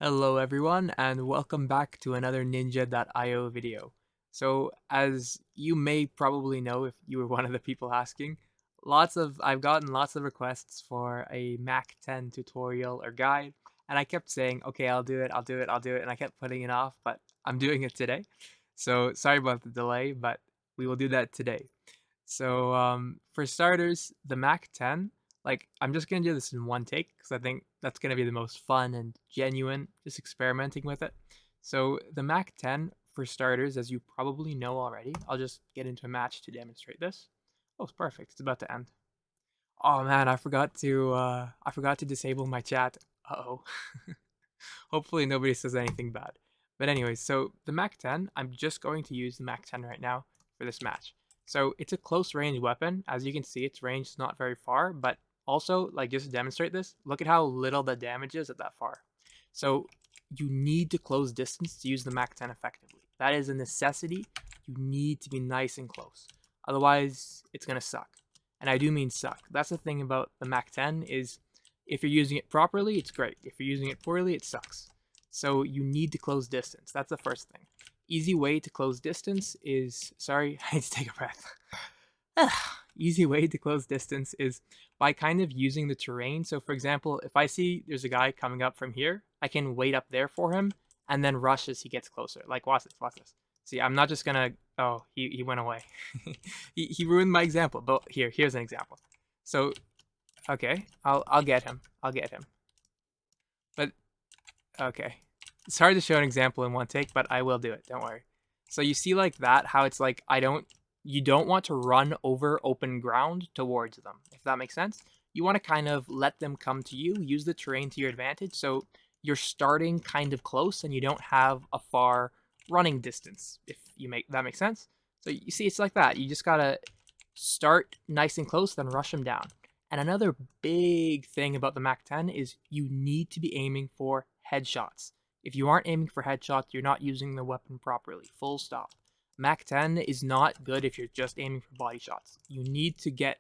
Hello everyone and welcome back to another ninja.io video. So as you may probably know if you were one of the people asking, I've gotten lots of requests for a MAC-10 tutorial or guide, and I kept saying, okay, I'll do it, and I kept putting it off, but I'm doing it today. So sorry about the delay, but we will do that today. So for starters, the MAC-10, like I'm just gonna do this in one take because I think that's gonna be the most fun and genuine, just experimenting with it. So the MAC-10, for starters, as you probably know already, I'll just get into a match to demonstrate this. Oh, it's perfect. It's about to end. Oh man, I forgot to disable my chat. Uh-oh. Hopefully nobody says anything bad. But anyways, so the MAC-10, I'm just going to use the MAC-10 right now for this match. So it's a close range weapon. As you can see, its range is not very far, but also, like just to demonstrate this, look at how little the damage is at that far. So you need to close distance to use the MAC-10 effectively. That is a necessity. You need to be nice and close. Otherwise, it's going to suck. And I do mean suck. That's the thing about the MAC-10 is if you're using it properly, it's great. If you're using it poorly, it sucks. So you need to close distance. That's the first thing. Easy way to close distance is, sorry, I need to take a breath. Easy way to close distance is by kind of using the terrain. So for example, if I see there's a guy coming up from here, I can wait up there for him and then rush as he gets closer. Like watch this, watch this. See, I'm not just gonna, oh, he went away. he ruined my example, but here's an example. So okay, I'll get him. I'll get him. But okay. It's hard to show an example in one take, but I will do it. Don't worry. So you see like that, how it's like you don't want to run over open ground towards them, if that makes sense. You want to kind of let them come to you, use the terrain to your advantage, so you're starting kind of close and you don't have a far running distance, if you make that makes sense. So you see, it's like that. You just gotta start nice and close, then rush them down. And another big thing about the MAC-10 is you need to be aiming for headshots. If you aren't aiming for headshots, you're not using the weapon properly. Full stop. MAC-10 is not good if you're just aiming for body shots. You need to get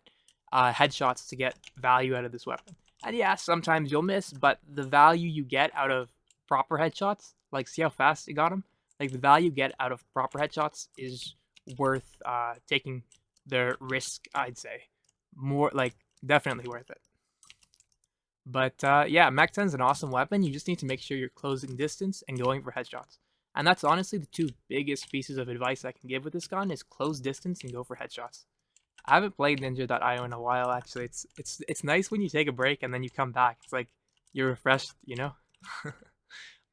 headshots to get value out of this weapon. And yeah, sometimes you'll miss, but the value you get out of proper headshots, like see how fast it got him? Like the value you get out of proper headshots is worth taking the risk, I'd say. More like definitely worth it. But yeah, MAC-10 is an awesome weapon. You just need to make sure you're closing distance and going for headshots. And that's honestly the two biggest pieces of advice I can give with this gun is close distance and go for headshots. I haven't played Ninja.io in a while actually. It's nice when you take a break and then you come back. It's like you're refreshed, you know?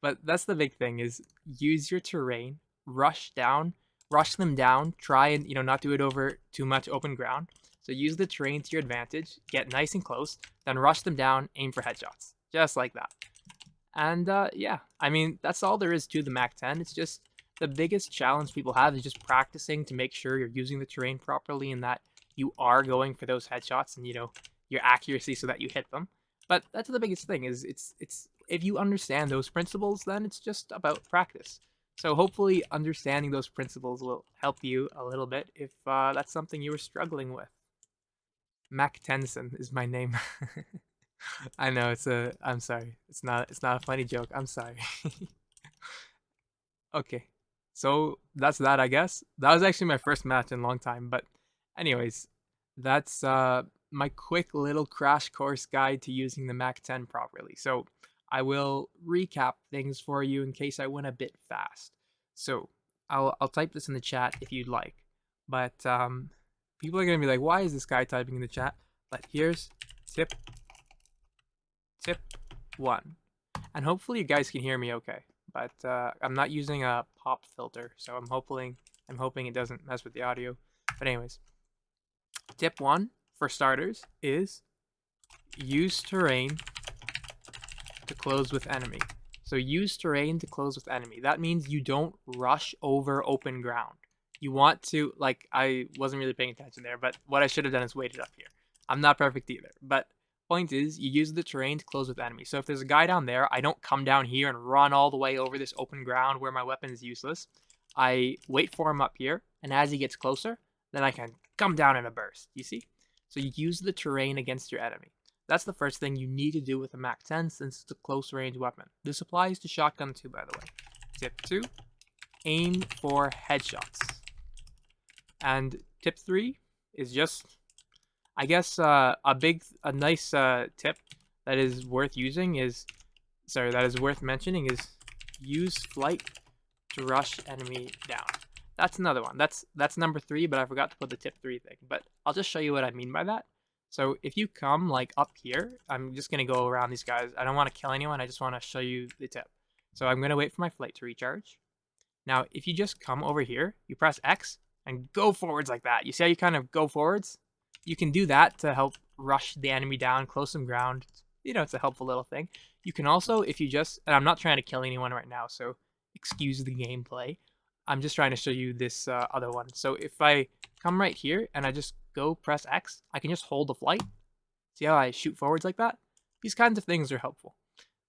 But that's the big thing is use your terrain, rush them down, try and not do it over too much open ground. So use the terrain to your advantage, get nice and close, then rush them down, aim for headshots. Just like that. And yeah, I mean, that's all there is to the MAC-10. It's just the biggest challenge people have is just practicing to make sure you're using the terrain properly and that you are going for those headshots and, your accuracy so that you hit them. But that's the biggest thing is it's if you understand those principles, then it's just about practice. So hopefully understanding those principles will help you a little bit if that's something you were struggling with. Mac Tennyson is my name. I know I'm sorry. It's not a funny joke. I'm sorry. Okay. So that's that, I guess. That was actually my first match in a long time, but anyways, that's my quick little crash course guide to using the Mac-10 properly. So I will recap things for you in case I went a bit fast. So I'll type this in the chat if you'd like. But people are gonna be like, why is this guy typing in the chat? But here's tip one, and hopefully you guys can hear me okay. But I'm not using a pop filter, so I'm hoping it doesn't mess with the audio. But anyways, tip one for starters is use terrain to close with enemy. So use terrain to close with enemy. That means you don't rush over open ground. You want to, like, I wasn't really paying attention there, but what I should have done is waited up here. I'm not perfect either, but point is you use the terrain to close with enemy. So if there's a guy down there, I don't come down here and run all the way over this open ground where my weapon is useless. I wait for him up here, and as he gets closer, then I can come down in a burst. You see? So you use the terrain against your enemy. That's the first thing you need to do with a MAC-10 since it's a close range weapon. This applies to shotgun too, by the way. Tip 2, aim for headshots. And tip 3 is just, I guess, a nice tip that is worth using is, that is worth mentioning is use flight to rush enemy down. That's another one. That's number 3, but I forgot to put the tip 3 thing. But I'll just show you what I mean by that. So if you come like up here, I'm just gonna go around these guys. I don't want to kill anyone. I just want to show you the tip. So I'm gonna wait for my flight to recharge. Now, if you just come over here, you press X and go forwards like that. You see how you kind of go forwards? You can do that to help rush the enemy down, close some ground. You know, it's a helpful little thing. You can also, if you just, and I'm not trying to kill anyone right now, so excuse the gameplay. I'm just trying to show you this other one. So if I come right here and I just go press X, I can just hold the flight. See how I shoot forwards like that? These kinds of things are helpful.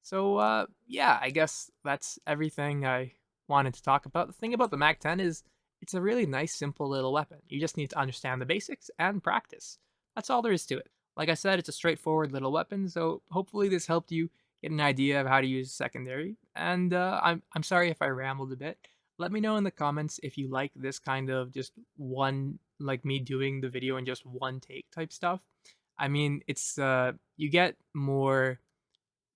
So yeah, I guess that's everything I wanted to talk about. The thing about the MAC-10 is it's a really nice, simple little weapon. You just need to understand the basics and practice. That's all there is to it. Like I said, it's a straightforward little weapon, so hopefully this helped you get an idea of how to use secondary. And I'm sorry if I rambled a bit. Let me know in the comments if you like this kind of just one, like me doing the video in just one take type stuff. I mean, it's you get more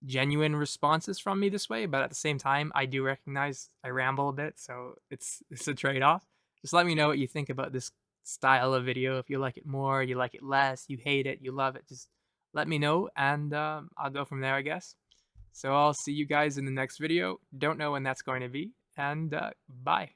genuine responses from me this way, but at the same time, I do recognize I ramble a bit, so it's a trade-off. Just let me know what you think about this style of video. If you like it more, you like it less, you hate it, you love it, just let me know, and I'll go from there, I guess. So I'll see you guys in the next video. Don't know when that's going to be, and bye.